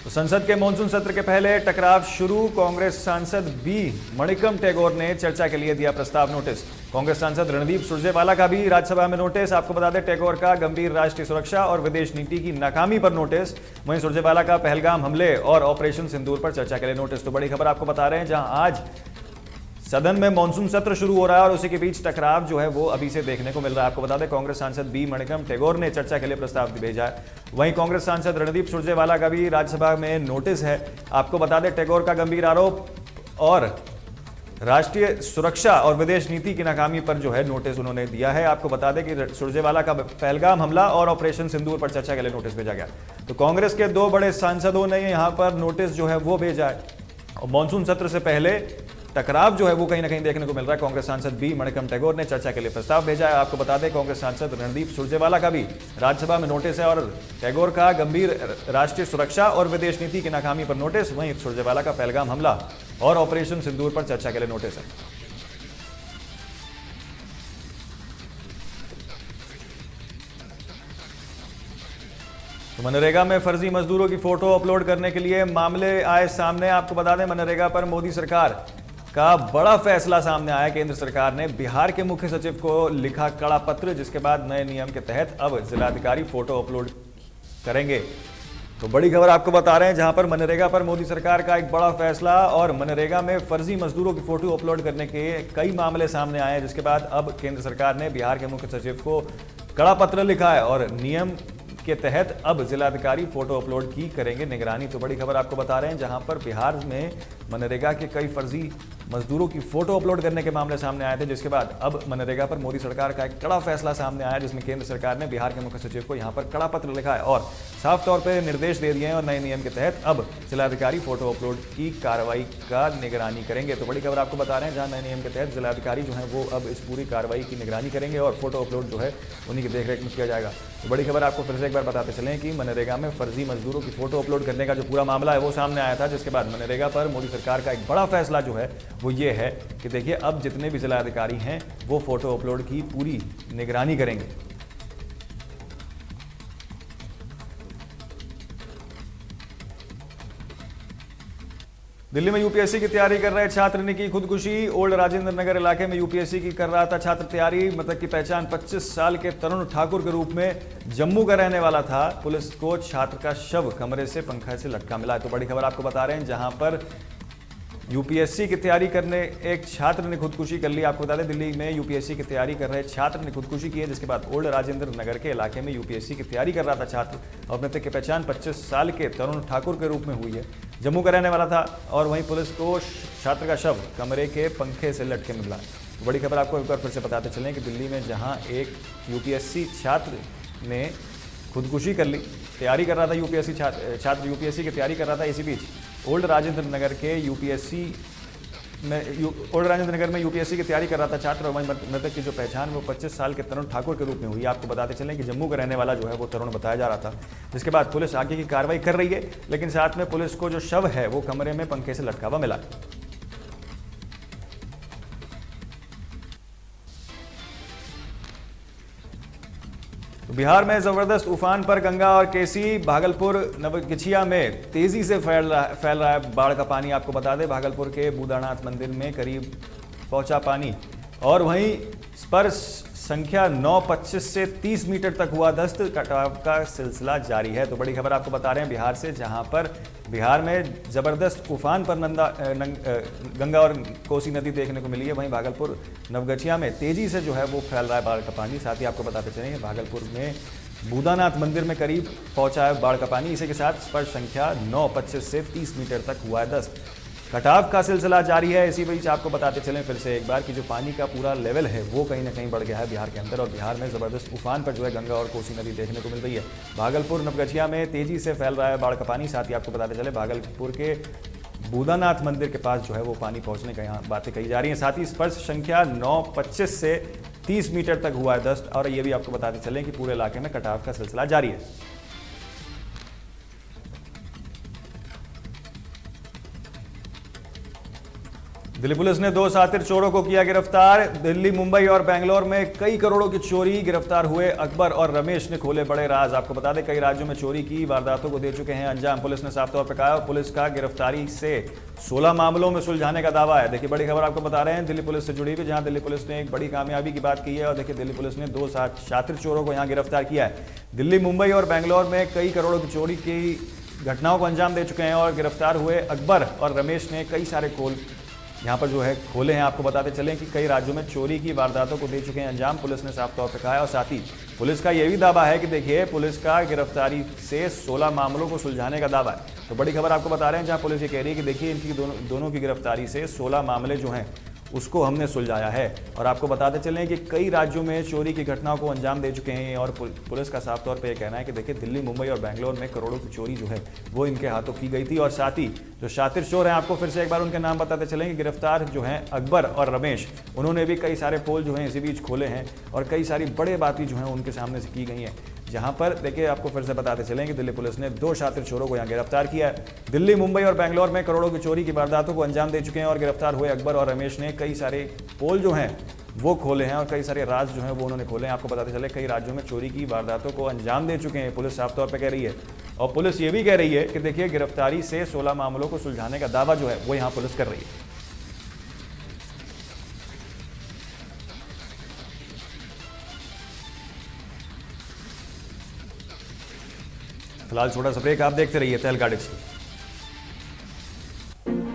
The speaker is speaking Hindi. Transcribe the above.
तो संसद के मॉनसून सत्र के पहले टकराव शुरू। कांग्रेस सांसद बी मणिकम टैगोर ने चर्चा के लिए दिया प्रस्ताव नोटिस। कांग्रेस सांसद रणदीप सुरजेवाला का भी राज्यसभा में नोटिस। आपको बता दें, टैगोर का गंभीर राष्ट्रीय सुरक्षा और विदेश नीति की नाकामी पर नोटिस। वहीं सुरजेवाला का पहलगाम हमले और ऑपरेशन सिंदूर पर चर्चा के लिए नोटिस। तो बड़ी खबर आपको बता रहे हैं, जहां आज सदन में मॉनसून सत्र शुरू हो रहा है और उसी के बीच टकराव जो है वो अभी से देखने को मिल रहा है। आपको बता दें, कांग्रेस सांसद बी मणिकम टैगोर ने चर्चा के लिए प्रस्ताव भेजा है। वहीं कांग्रेस सांसद रणदीप सुरजेवाला का भी राज्यसभा में नोटिस है। आपको बता दें, टैगोर का गंभीर आरोप और राष्ट्रीय सुरक्षा और विदेश नीति की नाकामी पर जो है नोटिस उन्होंने दिया है। आपको बता दें कि सुरजेवाला का पहलगाम हमला और ऑपरेशन सिंदूर पर चर्चा के लिए नोटिस भेजा गया। तो कांग्रेस के दो बड़े सांसदों ने यहां पर नोटिस जो है वो भेजा है और मॉनसून सत्र से पहले टकराव जो है वो कहीं ना कहीं देखने को मिल रहा है। कांग्रेस सांसद बी मणिकम टैगोर ने चर्चा के लिए प्रस्ताव भेजा है। आपको बता दें, कांग्रेस सांसद रणदीप सुरजेवाला का भी राज्यसभा में नोटिस है और टैगोर का गंभीर राष्ट्रीय सुरक्षा और विदेश नीति की नाकामी पर नोटिस। वहीं सुरजेवाला का पहलगाम हमला और ऑपरेशन सिंदूर पर चर्चा के लिए नोटिस है। तो मनरेगा में फर्जी मजदूरों की फोटो अपलोड करने के लिए मामले आए सामने। आपको बता दें, मनरेगा पर मोदी सरकार का बड़ा फैसला सामने आया। केंद्र सरकार ने बिहार के मुख्य सचिव को लिखा कड़ा पत्र, जिसके बाद नए नियम के तहत अब जिलाधिकारी फोटो अपलोड करेंगे। तो बड़ी खबर आपको बता रहे हैं, जहां पर मनरेगा पर मोदी सरकार का एक बड़ा फैसला और मनरेगा में फर्जी मजदूरों की फोटो अपलोड करने के कई मामले सामने आए हैं, जिसके बाद अब केंद्र सरकार ने बिहार के मुख्य सचिव को कड़ा पत्र लिखा है और नियम के तहत अब जिलाधिकारी फोटो अपलोड की करेंगे निगरानी। तो बड़ी खबर आपको बता रहे हैं, जहां पर बिहार में मनरेगा के कई फर्जी मजदूरों की फोटो अपलोड करने के मामले सामने आए थे, जिसके बाद अब मनरेगा पर मोदी सरकार का एक कड़ा फैसला सामने आया, जिसमें केंद्र सरकार ने बिहार के मुख्य सचिव को यहां पर कड़ा पत्र लिखा है और साफ तौर पर निर्देश दे दिए हैं और नए नियम के तहत अब जिलाधिकारी फोटो अपलोड की कार्रवाई का निगरानी करेंगे। तो बड़ी खबर आपको बता रहे हैं, जहां नए नियम के तहत जिलाधिकारी जो है वो अब इस पूरी कार्रवाई की निगरानी करेंगे और फोटो अपलोड जो है उन्हीं की देखरेख में किया जाएगा। तो बड़ी खबर आपको फिर से एक बार बताते चलें कि मनरेगा में फर्जी मजदूरों की फोटो अपलोड करने का जो पूरा मामला है वो सामने आया था, जिसके बाद मनरेगा पर मोदी सरकार का एक बड़ा फैसला जो है वो ये है कि देखिए, अब जितने भी जिलाधिकारी हैं वो फोटो अपलोड की पूरी निगरानी करेंगे। दिल्ली में यूपीएससी की तैयारी कर रहे छात्र ने की खुदकुशी। ओल्ड राजेंद्र नगर इलाके में यूपीएससी की कर रहा था छात्र तैयारी। मृतक की पहचान 25 साल के तरुण ठाकुर के रूप में जम्मू का रहने वाला था। पुलिस को छात्र का शव कमरे से पंखा से लटका मिला। तो बड़ी खबर आपको बता रहे हैं, जहां पर यूपीएससी की तैयारी करने एक छात्र ने खुदकुशी कर ली। आपको बता दें, दिल्ली में यूपीएससी की तैयारी कर रहे छात्र ने खुदकुशी की है, जिसके बाद ओल्ड राजेंद्र नगर के इलाके में यूपीएससी की तैयारी कर रहा था छात्र और मृतक की पहचान 25 साल के तरुण ठाकुर के रूप में हुई है। जम्मू का रहने वाला था और वहीं पुलिस को छात्र का शव कमरे के पंखे से लटके मिला। तो बड़ी खबर आपको एक बार फिर से बताते चलें कि दिल्ली में जहां एक यूपीएससी छात्र ने खुदकुशी कर ली, तैयारी कर रहा था यूपीएससी छात्र यूपीएससी की तैयारी कर रहा था, इसी बीच ओल्ड राजेंद्र नगर में यूपीएससी की तैयारी कर रहा था छात्र और वहीं मृतक की जो पहचान वो 25 साल के तरुण ठाकुर के रूप में हुई। आपको बताते चलें कि जम्मू का रहने वाला जो है वो तरुण बताया जा रहा था, जिसके बाद पुलिस आगे की कार्रवाई कर रही है, लेकिन साथ में पुलिस को जो शव है वो कमरे में पंखे से लटका हुआ मिला। बिहार में जबरदस्त उफान पर गंगा और केसी। भागलपुर नवगछिया में तेजी से फैल रहा है बाढ़ का पानी। आपको बता दें, भागलपुर के बूदानाथ मंदिर में करीब पहुंचा पानी और वहीं स्पर्श संख्या 925 से 30 मीटर तक हुआ दस्त। कटाव का सिलसिला जारी है। तो बड़ी खबर आपको बता रहे हैं बिहार से, जहां पर बिहार में जबरदस्त उफान पर गंगा और कोसी नदी देखने को मिली है। वहीं भागलपुर नवगछिया में तेजी से जो है वो फैल रहा है बाढ़ का पानी। साथ ही आपको बताते चलेंगे, भागलपुर में बूदानाथ मंदिर में करीब पहुंचा है बाढ़ का पानी। इसी के साथ स्पर्श संख्या 925 से 30 मीटर तक हुआ है दस्त। कटाव का सिलसिला जारी है। इसी बीच आपको बताते चलें फिर से एक बार कि जो पानी का पूरा लेवल है वो कहीं ना कहीं बढ़ गया है बिहार के अंदर और बिहार में जबरदस्त उफान पर जो है गंगा और कोसी नदी देखने को मिल रही है। भागलपुर नवगछिया में तेजी से फैल रहा है बाढ़ का पानी। साथ ही आपको बताते चले, भागलपुर के बूदानाथ मंदिर के पास जो है वो पानी पहुंचने का यहाँ बातें कही जा रही हैं। साथ ही स्पर्श संख्या 925 से 30 मीटर तक हुआ है दस्त और ये भी आपको बताते चलें कि पूरे इलाके में कटाव का सिलसिला जारी है। दिल्ली पुलिस ने 2 शातिर चोरों को किया गिरफ्तार। दिल्ली, मुंबई और बेंगलोर में कई करोड़ों की चोरी। गिरफ्तार हुए अकबर और रमेश ने खोले बड़े राज। आपको बता दें, कई राज्यों में चोरी की वारदातों को दे चुके हैं अंजाम। पुलिस ने साफ तौर पर कहा, पुलिस का गिरफ्तारी से 16 मामलों में सुलझाने का दावा है। देखिए, बड़ी खबर आपको बता रहे हैं दिल्ली पुलिस से जुड़ी हुई, जहां दिल्ली पुलिस ने एक बड़ी कामयाबी की बात की है। और देखिए, दिल्ली पुलिस ने 2 शातिर चोरों को यहां गिरफ्तार किया है। दिल्ली, मुंबई और बेंगलोर में कई करोड़ों की चोरी की घटनाओं को अंजाम दे चुके हैं और गिरफ्तार हुए अकबर और रमेश ने कई सारे यहाँ पर जो है खोले हैं। आपको बताते चलें कि कई राज्यों में चोरी की वारदातों को दे चुके हैं अंजाम, पुलिस ने साफ तौर पर कहा है। और साथ ही पुलिस का यह भी दावा है कि देखिए, पुलिस का गिरफ्तारी से 16 मामलों को सुलझाने का दावा है। तो बड़ी खबर आपको बता रहे हैं, जहां पुलिस ये कह रही है कि देखिए, इनकी दोनों की गिरफ्तारी से 16 मामले जो हैं उसको हमने सुलझाया है। और आपको बताते चलें कि कई राज्यों में चोरी की घटनाओं को अंजाम दे चुके हैं। और पुलिस का साफ तौर पे ये कहना है कि देखिए, दिल्ली, मुंबई और बेंगलोर में करोड़ों की चोरी जो है वो इनके हाथों की गई थी। और साथ ही जो शातिर चोर हैं, आपको फिर से एक बार उनके नाम बताते चलें कि गिरफ्तार जो हैं अकबर और रमेश, उन्होंने भी कई सारे पोल जो हैं इसी बीच खोले हैं और कई सारी बड़े बातें जो हैं उनके सामने से की गई हैं। जहां पर देखिए, आपको फिर से बताते चलें कि दिल्ली पुलिस ने 2 शातिर चोरों को यहां गिरफ्तार किया है। दिल्ली, मुंबई और बेंगलोर में करोड़ों की चोरी की वारदातों को अंजाम दे चुके हैं और गिरफ्तार हुए अकबर और रमेश ने कई सारे पोल जो हैं वो खोले हैं और कई सारे राज जो हैं वो उन्होंने खोले हैं। आपको बताते चले, कई राज्यों में चोरी की वारदातों को अंजाम दे चुके हैं, पुलिस साफ तौर पर कह रही है। और पुलिस ये भी कह रही है कि देखिए, गिरफ्तारी से 16 मामलों को सुलझाने का दावा जो है वो यहाँ पुलिस कर रही है। फिलहाल छोटा सा ब्रेक, आप देखते रहिए तहलका डिजिटल।